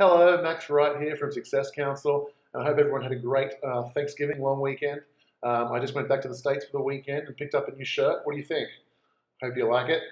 Hello, Max Wright here from Success Council. I hope everyone had a great Thanksgiving long weekend. I just went back to the States for the weekend and picked up a new shirt. What do you think? Hope you like it.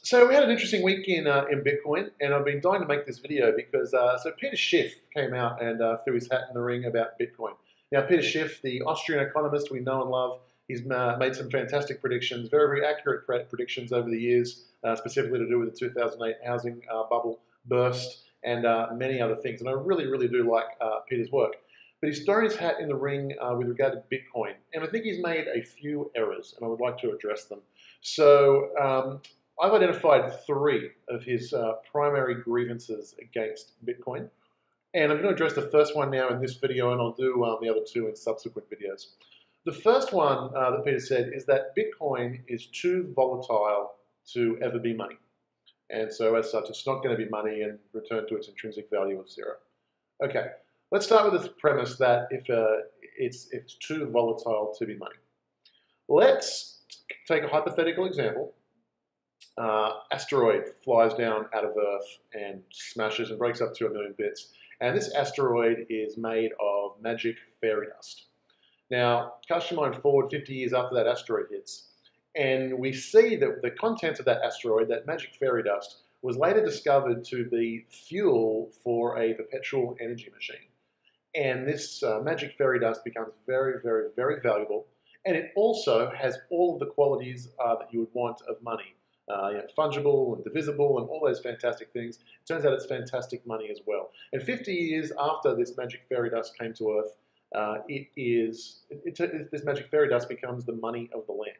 So we had an interesting week in Bitcoin, and I've been dying to make this video because so Peter Schiff came out and threw his hat in the ring about Bitcoin. Now, Peter Schiff, the Austrian economist we know and love, he's made some fantastic predictions, very, very accurate predictions over the years, specifically to do with the 2008 housing bubble burst and many other things. And I really, really do like Peter's work. But he's thrown his hat in the ring with regard to Bitcoin. And I think he's made a few errors, and I would like to address them. So I've identified three of his primary grievances against Bitcoin. And I'm going to address the first one now in this video, and I'll do the other two in subsequent videos. The first one that Peter said is that Bitcoin is too volatile to ever be money. And so as such, it's not going to be money and return to its intrinsic value of zero. Okay, let's start with this premise that if it's too volatile to be money. Let's take a hypothetical example. Asteroid flies down out of Earth and smashes and breaks up to 1 million bits. And this asteroid is made of magic fairy dust. Now, cast your mind forward 50 years after that asteroid hits, and we see that the contents of that asteroid, that magic fairy dust, was later discovered to be fuel for a perpetual energy machine. And this magic fairy dust becomes very, very, very valuable. And it also has all of the qualities that you would want of money. Fungible and divisible and all those fantastic things. It turns out it's fantastic money as well. And 50 years after this magic fairy dust came to Earth, this magic fairy dust becomes the money of the land.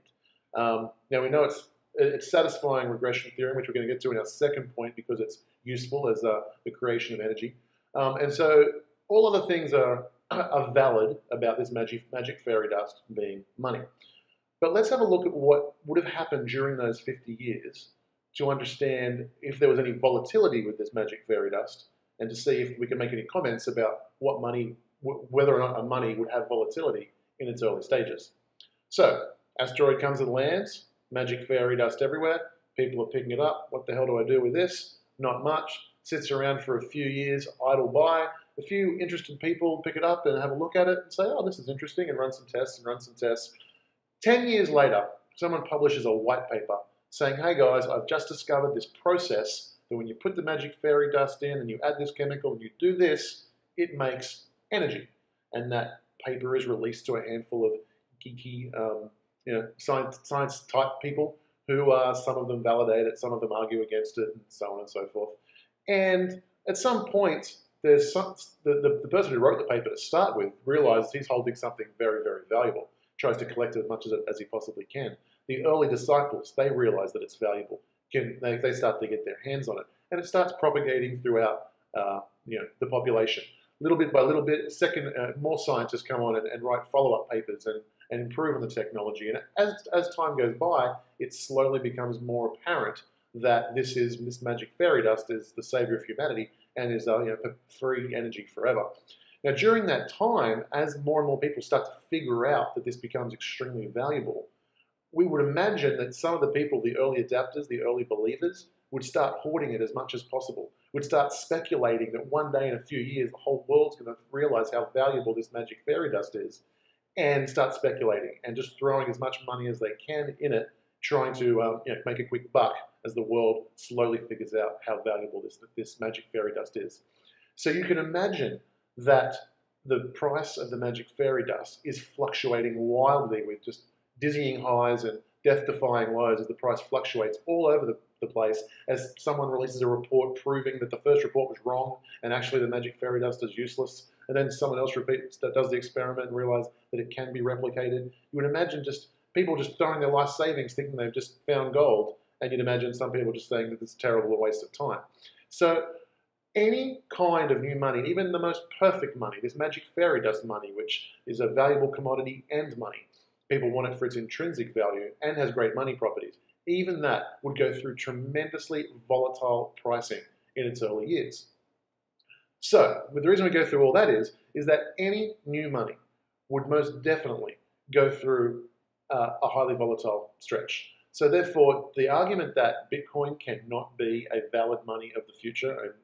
Now we know it's satisfying regression theorem, which we're going to get to in our second point because it's useful as the creation of energy. And so all of the things are valid about this magic fairy dust being money. But let's have a look at what would have happened during those 50 years to understand if there was any volatility with this magic fairy dust and to see if we can make any comments about what money, whether or not a money would have volatility in its early stages. So, asteroid comes and lands, magic fairy dust everywhere, people are picking it up. What the hell do I do with this? Not much. Sits around for a few years, idle by. A few interested people pick it up and have a look at it and say, oh, this is interesting, and run some tests and run some tests. 10 years later, someone publishes a white paper saying, hey guys, I've just discovered this process that when you put the magic fairy dust in and you add this chemical and you do this, it makes energy. And that paper is released to a handful of geeky science type people who some of them validate it, some of them argue against it, and so on and so forth. And at some point, there's the person who wrote the paper to start with realizes he's holding something very, very valuable, tries to collect as much as he possibly can. The early disciples, they realize that it's valuable. They start to get their hands on it, and it starts propagating throughout the population. Little bit by little bit, more scientists come on and write follow-up papers and improve on the technology. And as time goes by, it slowly becomes more apparent that this magic fairy dust is the savior of humanity and is free energy forever. Now, during that time, as more and more people start to figure out that this becomes extremely valuable, we would imagine that some of the people, the early adapters, the early believers, would start hoarding it as much as possible, would start speculating that one day in a few years, the whole world's going to realize how valuable this magic fairy dust is, and start speculating and just throwing as much money as they can in it, trying to make a quick buck as the world slowly figures out how valuable this magic fairy dust is. So you can imagine that the price of the magic fairy dust is fluctuating wildly with just dizzying highs and death-defying lows as the price fluctuates all over the place as someone releases a report proving that the first report was wrong and actually the magic fairy dust is useless, and then someone else does the experiment and realizes that it can be replicated. You would imagine just people just throwing their life savings thinking they've just found gold, and you'd imagine some people just saying that it's terrible, a waste of time. So any kind of new money, even the most perfect money, this magic fairy dust money, which is a valuable commodity and money, people want it for its intrinsic value and has great money properties, even that would go through tremendously volatile pricing in its early years. So, the reason we go through all that is that any new money would most definitely go through a highly volatile stretch. So therefore, the argument that Bitcoin cannot be a valid money of the future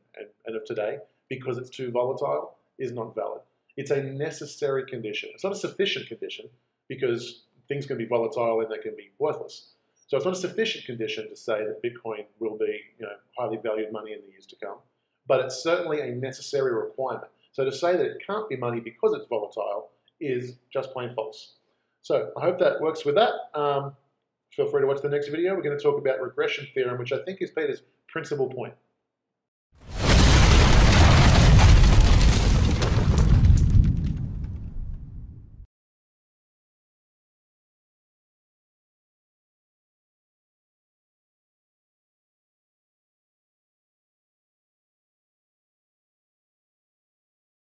and of today because it's too volatile is not valid. It's a necessary condition. It's not a sufficient condition because things can be volatile and they can be worthless. So it's not a sufficient condition to say that Bitcoin will be, highly valued money in the years to come, but it's certainly a necessary requirement. So to say that it can't be money because it's volatile is just plain false. So I hope that works with that. Feel free to watch the next video. We're going to talk about regression theorem, which I think is Peter's principal point.